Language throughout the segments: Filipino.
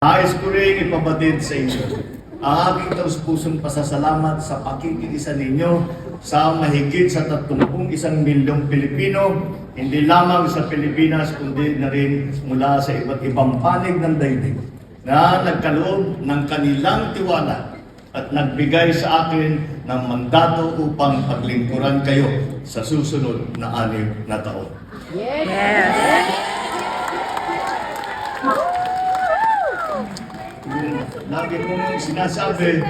Nais ko rin ipabatid sa inyo ang aking taus-pusong pasasalamat sa pakikiisa ninyo sa mahigit sa 31 milyong Pilipino, hindi lamang sa Pilipinas kundi na rin mula sa iba't ibang panig ng daigdig na nagkaloob ng kanilang tiwala at nagbigay sa akin ng mandato upang paglingkuran kayo sa susunod na 6 na taon. Yes! Lagi kong sinasabi,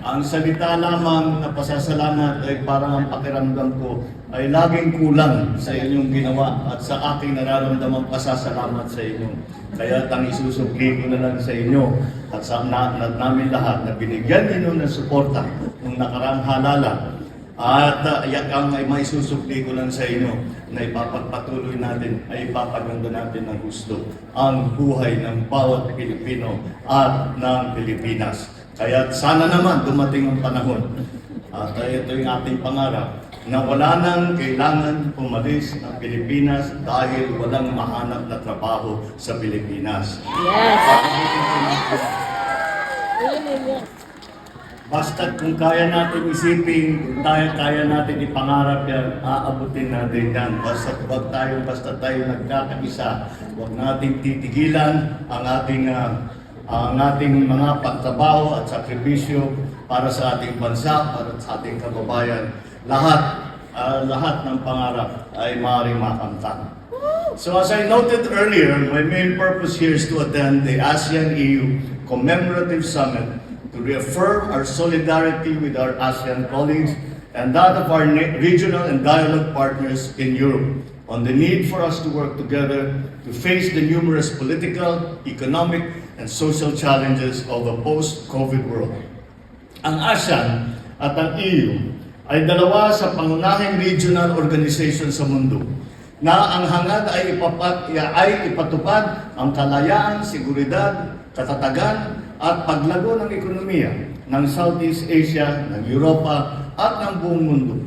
ang salita lamang na pasasalamat ay parang ang pakiramdam ko ay laging kulang sa inyong ginawa at sa aking nararamdamang pasasalamat sa inyo. Kaya ang isusupli ko na lang sa inyo at sa namin lahat na binigyan ninyo ng suporta ng nakaraang halala. At ang may susupli ko lang sa inyo na ipapagpatuloy natin, ay ipapaganda natin ng gusto ang buhay ng bawat Pilipino at ng Pilipinas. Kaya sana naman dumating ang panahon at ito yung ating pangarap na wala nang kailangan pumalis ang Pilipinas dahil walang mahanap na trabaho sa Pilipinas. Yes! Basta kung kaya natin isipin, kung kaya natin ipangarap yan, aabutin natin yan. Basta tayo nagkakaisa, huwag natin titigilan ang ating mga pagtrabaho at sakripisyo para sa ating bansa, para sa ating kababayan. Lahat ng pangarap ay maaaring makamtan. So as I noted earlier, my main purpose here is to attend the ASEAN-EU Commemorative Summit to reaffirm our solidarity with our ASEAN colleagues and that of our regional and dialogue partners in Europe on the need for us to work together to face the numerous political, economic, and social challenges of a post-COVID world. Ang ASEAN at ang EU ay dalawa sa pangunahing regional organization sa mundo na ang hangad ay ipatupad ang kalayaan, seguridad, katatagan at paglago ng ekonomiya ng Southeast Asia, ng Europa at ng buong mundo.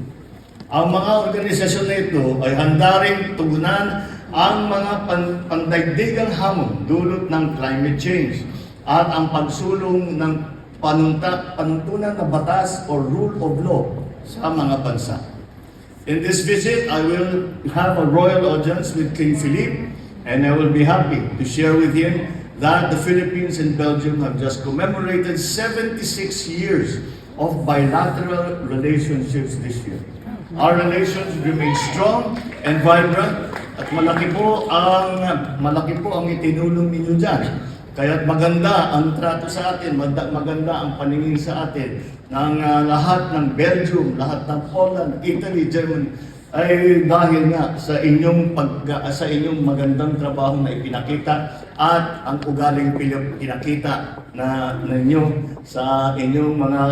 Ang mga organisasyon na ito ay handa rin tugunan ang mga pandaigdigang hamon dulot ng climate change at ang pagsulong ng panuntunan na batas o rule of law sa mga bansa. In this visit, I will have a royal audience with King Philippe, and I will be happy to share with him that the Philippines and Belgium have just commemorated 76 years of bilateral relationships this year. Our relations remain strong and vibrant at malaki po ang itinulong ninyo dyan. Kaya't maganda ang trato sa atin, maganda ang paningin sa atin ng lahat ng Belgium, lahat ng Poland, Italy, Germany, ay dahil nga sa inyong magandang trabaho na ipinakita at ang ugaling pinakita na ninyo sa inyong mga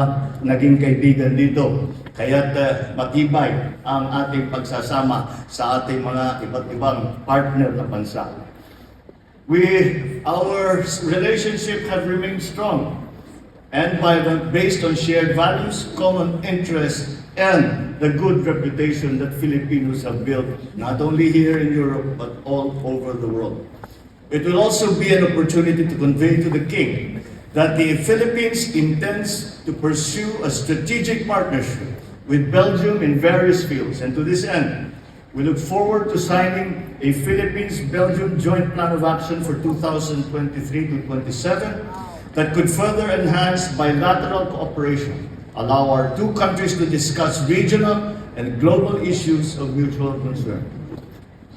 naging kaibigan dito. Kaya't matibay ang ating pagsasama sa ating mga iba't ibang partner na bansa. Our relationship have remained strong and based on shared values, common interests, and the good reputation that Filipinos have built, not only here in Europe, but all over the world. It will also be an opportunity to convey to the King that the Philippines intends to pursue a strategic partnership with Belgium in various fields. And to this end, we look forward to signing a Philippines-Belgium Joint Plan of Action for 2023 to 27 that could further enhance bilateral cooperation, allow our two countries to discuss regional and global issues of mutual concern.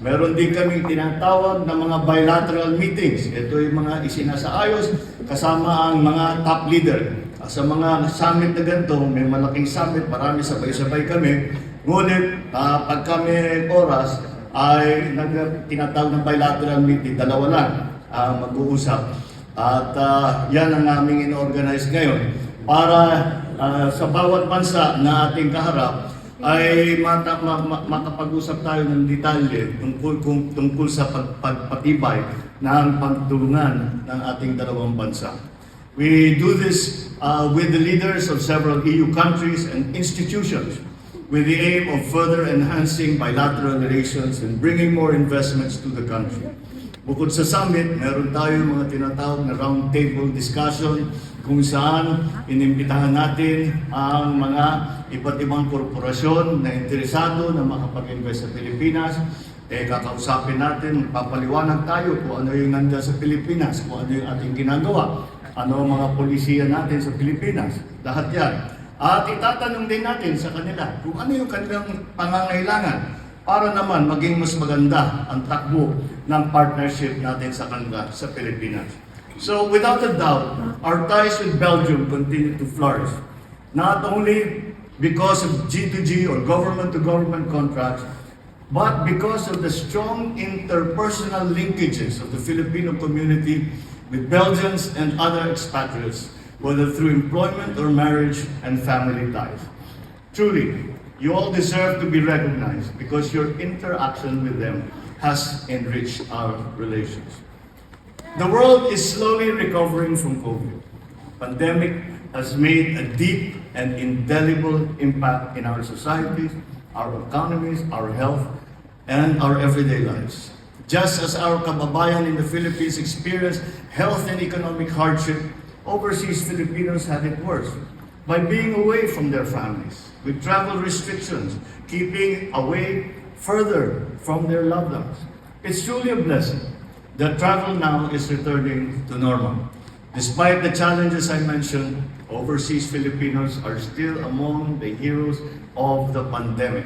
Meron din kami tinatawag na mga bilateral meetings. Ito yung mga isinasaayos kasama ang mga top leader. Sa mga summit na ganito, may malaking summit, marami sabay-sabay kami. Ngunit pag kami oras, ay tinatawag ng bilateral meeting, dalawa lang mag-uusap. At yan ang aming in-organize ngayon para sa bawat bansa na ating kaharap ay makapag-usap tayo ng detalye tungkol sa pagpatibay ng pagtulungan ng ating dalawang bansa. We do this with the leaders of several EU countries and institutions with the aim of further enhancing bilateral relations and bringing more investments to the country. Bukod sa summit, meron tayo mga tinatawag na roundtable discussion kung saan inimbitahan natin ang mga iba't ibang korporasyon na interesado na makapag-invest sa Pilipinas. Kakausapin natin, papaliwanag tayo kung ano yung nandiyan sa Pilipinas, kung ano yung ating ginagawa, ano ang mga polisiya natin sa Pilipinas, lahat yan. At itatanong din natin sa kanila kung ano yung kanilang pangangailangan para naman maging mas maganda ang takbo ng partnership natin sa kanila sa Pilipinas. So without a doubt, our ties with Belgium continue to flourish. Not only because of G2G or government-to-government contracts, but because of the strong interpersonal linkages of the Filipino community with Belgians and other expatriates, whether through employment or marriage and family ties. Truly, you all deserve to be recognized because your interaction with them has enriched our relations. The world is slowly recovering from COVID. Pandemic has made a deep and indelible impact in our societies, our economies, our health, and our everyday lives. Just as our kababayan in the Philippines experienced health and economic hardship, overseas Filipinos had it worse by being away from their families, with travel restrictions, keeping away further from their loved ones. It's truly a blessing that travel now is returning to normal. Despite the challenges I mentioned, overseas Filipinos are still among the heroes of the pandemic.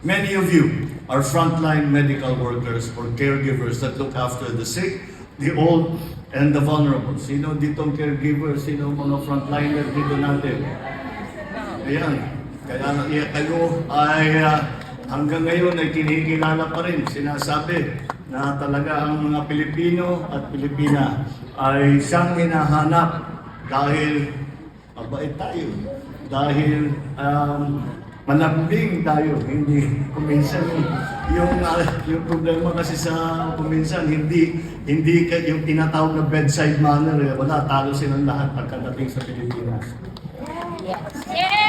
Many of you are frontline medical workers or caregivers that look after the sick, the old, and the vulnerable. Sino ditong caregiver? Sino mga frontliner dito natin? Ayan. Kaya kayo ay hanggang ngayon ay kinikilala pa rin. Sinasabi na talaga ang mga Pilipino at Pilipina ay siyang hinahanap dahil mabait tayo. Dahil malambing tayo, hindi kuminsan yung problema kasi sa kuminsan hindi yung tinatawag na bedside manner, wala, talo silang lahat pagkadating sa Pilipinas. Yes. Yes.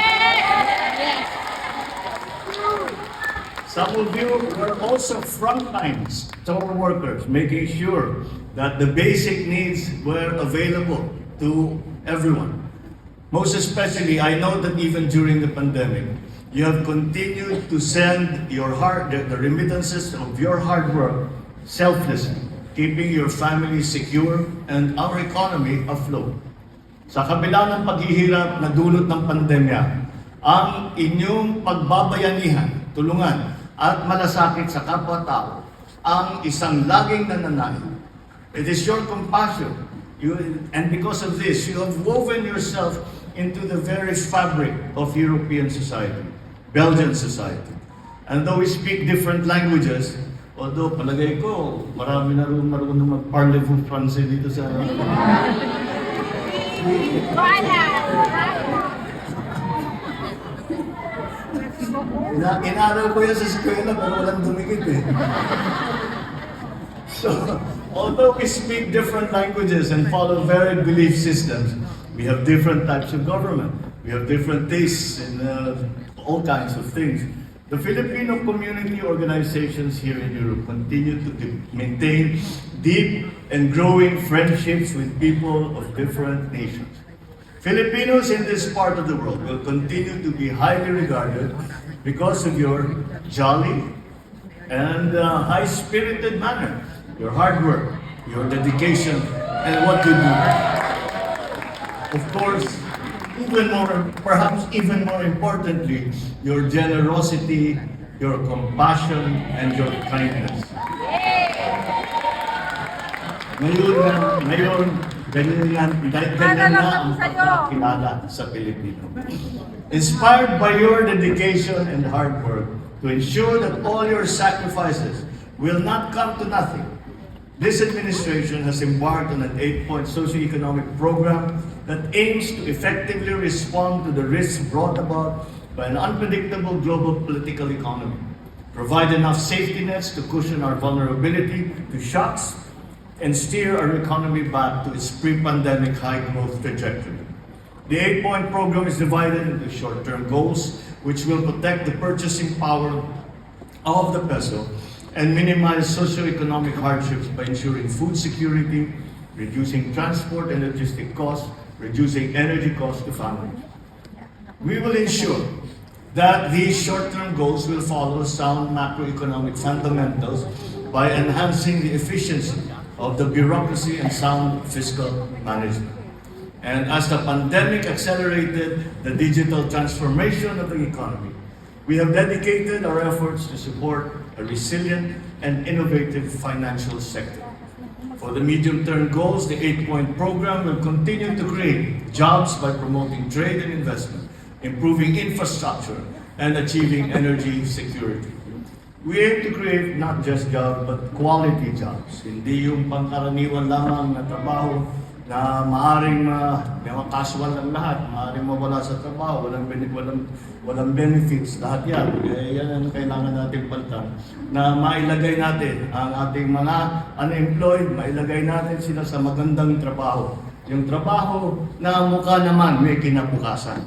Some of you were also frontline store workers, making sure that the basic needs were available to everyone. Most especially, I know that even during the pandemic, you have continued to send the remittances of your hard work selflessly, keeping your family secure and our economy afloat. Sa kabila ng paghihirap na dulot ng pandemya, ang inyong pagbabayanihan, tulungan at malasakit sa kapwa-tao ang isang laging nananaig. It is your compassion, and because of this, you have woven yourself into the very fabric of European society, Belgian society. And though we speak different languages, although palagay ko, marami na rin marunong mag-parlez-vous français dito sa... Inaral ko yan sa eskwela, pero walang dumikit eh. So, although we speak different languages and follow varied belief systems, we have different types of government. We have different tastes in all kinds of things. The Filipino community organizations here in Europe continue to maintain deep and growing friendships with people of different nations. Filipinos in this part of the world will continue to be highly regarded because of your jolly and high-spirited manner, your hard work, your dedication, and what you do. Of course, perhaps even more importantly, your generosity, your compassion, and your kindness. Ngayon, ganyan na ang pagkakilala sa Pilipino. Inspired by your dedication and hard work to ensure that all your sacrifices will not come to nothing, this administration has embarked on an 8-point socioeconomic program that aims to effectively respond to the risks brought about by an unpredictable global political economy, provide enough safety nets to cushion our vulnerability to shocks, and steer our economy back to its pre-pandemic high-growth trajectory. The 8-point program is divided into short-term goals, which will protect the purchasing power of the peso and minimize socioeconomic hardships by ensuring food security, reducing transport and logistic costs, reducing energy costs to families. We will ensure that these short-term goals will follow sound macroeconomic fundamentals by enhancing the efficiency of the bureaucracy and sound fiscal management. And as the pandemic accelerated the digital transformation of the economy, we have dedicated our efforts to support a resilient and innovative financial sector. For the medium-term goals, the 8-point program will continue to create jobs by promoting trade and investment, improving infrastructure, and achieving energy security. We aim to create not just jobs, but quality jobs. Hindi yung pangkaraniwan lamang na trabaho na maaaring may mga casual lang lahat, maaaring mawala sa trabaho, walang benefits, lahat yan. Yan ang kailangan natin palitan. Na mailagay natin ang ating mga unemployed, mailagay natin sila sa magandang trabaho. Yung trabaho na mukha naman may kinabukasan.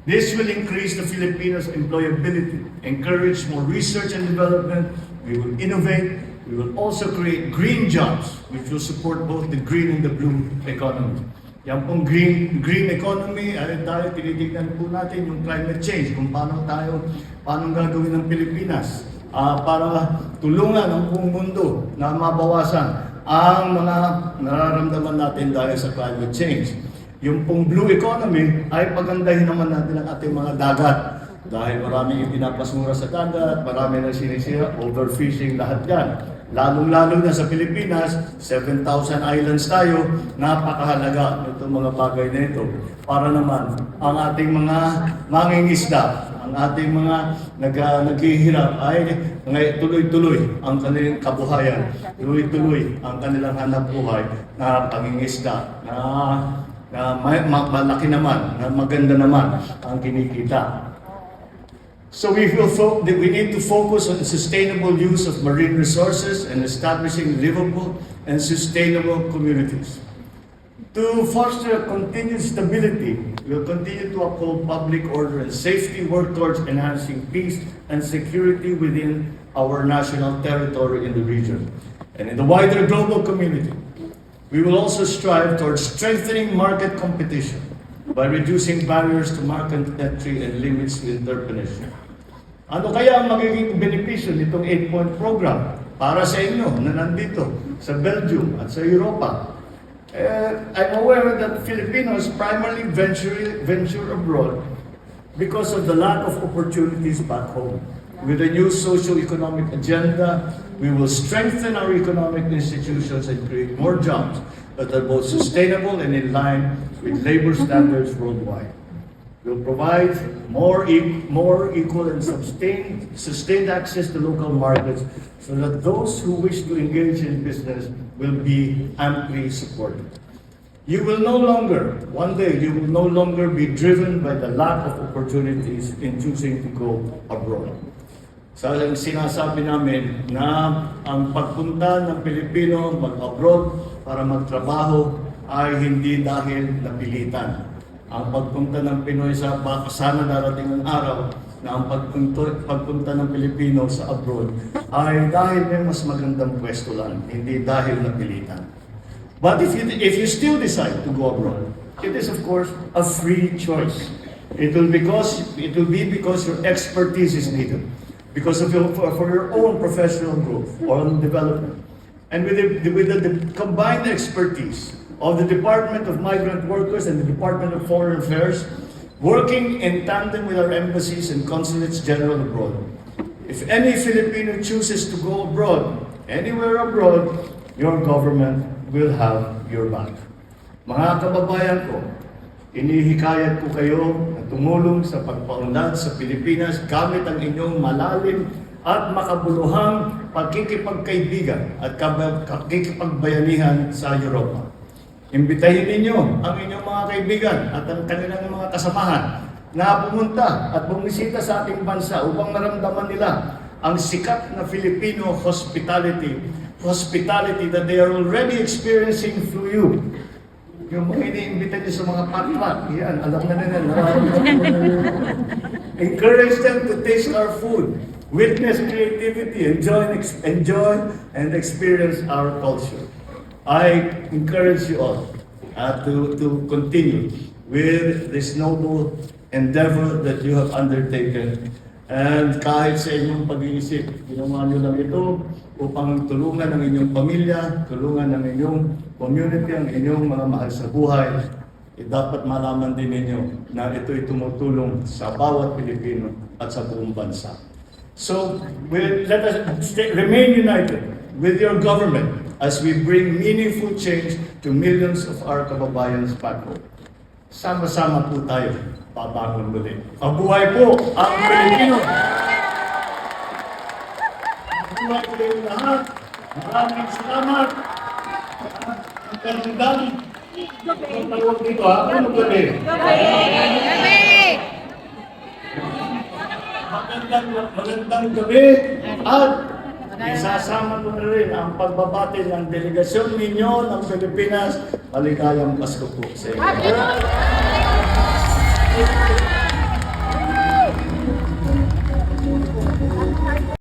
This will increase the Filipinos' employability, encourage more research and development, we will innovate, we will also create green jobs, which will support both the green and the blue economy. Yan pong green economy, ay tayo tinitignan po natin yung climate change, kung paano gagawin ng Pilipinas para tulungan ang buong mundo na mabawasan ang mga nararamdaman natin dahil sa climate change. Yung pong blue economy ay pagandahin naman natin ang ating mga dagat. Dahil marami yung pinapasmura sa dagat, marami nang sinisira, overfishing, lahat yan. Lalong-lalo na sa Pilipinas, 7,000 islands tayo, napakahalaga itong mga bagay na ito. Para naman ang ating mga mangingisda, ang ating mga naghihirap ay tuloy-tuloy ang kanilang kabuhayan, tuloy-tuloy ang kanilang hanap buhay na pangingisda, na malaki naman, na maganda naman ang kinikita. So we need to focus on the sustainable use of marine resources and establishing livable and sustainable communities. To foster continued stability, we will continue to uphold public order and safety, work towards enhancing peace and security within our national territory in the region and in the wider global community. We will also strive towards strengthening market competition by reducing barriers to market entry and limits to entrepreneurship. Ano kaya ang magiging benepisyo nitong 8-point program para sa inyo na nandito sa Belgium at sa Europa? I'm aware that Filipinos primarily venture abroad because of the lack of opportunities back home. With a new socio-economic agenda, we will strengthen our economic institutions and create more jobs that are both sustainable and in line with labor standards worldwide. We'll provide more equal and sustained access to local markets so that those who wish to engage in business will be amply supported. One day, you will no longer be driven by the lack of opportunities in choosing to go abroad. Sa sinasabi namin na ang pagpunta ng Pilipino mag-abroad para magtrabaho ay hindi dahil napilitan. Ang pagpunta ng Pinoy sana darating ng araw na ang pagpunta ng Pilipino sa abroad ay dahil may mas magandang pwesto lang, hindi dahil napilitan. But if you still decide to go abroad, it is of course a free choice. It will be because your expertise is needed. Because for your own professional growth or development. And with the combined expertise of the Department of Migrant Workers and the Department of Foreign Affairs, working in tandem with our embassies and consulates general abroad. If any Filipino chooses to go abroad, anywhere abroad, your government will have your back. Mga kababayan ko, inihikayat ko kayo na tumulong sa pagpaunlad sa Pilipinas gamit ang inyong malalim at makabuluhang pagkikipagkaibigan at pagkikipagbayanihan sa Europa. Imbitahin ninyo ang inyong mga kaibigan at ang kanilang mga kasamahan na pumunta at bumisita sa ating bansa upang maramdaman nila ang sikat na Filipino hospitality that they are already experiencing through you. Yung mga iniimbita niyo sa mga patpat, yan, alam na nila. Encourage them to taste our food. witness creativity, enjoy and experience our culture. I encourage you all to continue with this noble endeavor that you have undertaken. And kahit sa inyong pag-iisip, ginawa nyo lang ito upang tulungan ang inyong pamilya, tulungan ang inyong community, ang inyong mga mahal sa buhay, dapat malaman din ninyo na ito'y tumutulong sa bawat Pilipino at sa buong bansa. So, let us remain united with your government as we bring meaningful change to millions of our kababayans back home. Sama-sama po tayo pabangon muli. Mabuhay po ang Pilipino! Mabuhay po yung lahat! Maraming salamat! Ang kandang ang tawag dito ha? Ano gabi? Magandang gabi at isasama ko na rin ang pagbabati ng delegasyon ninyo ng Pilipinas. Maligayang Pasko po sa inyo.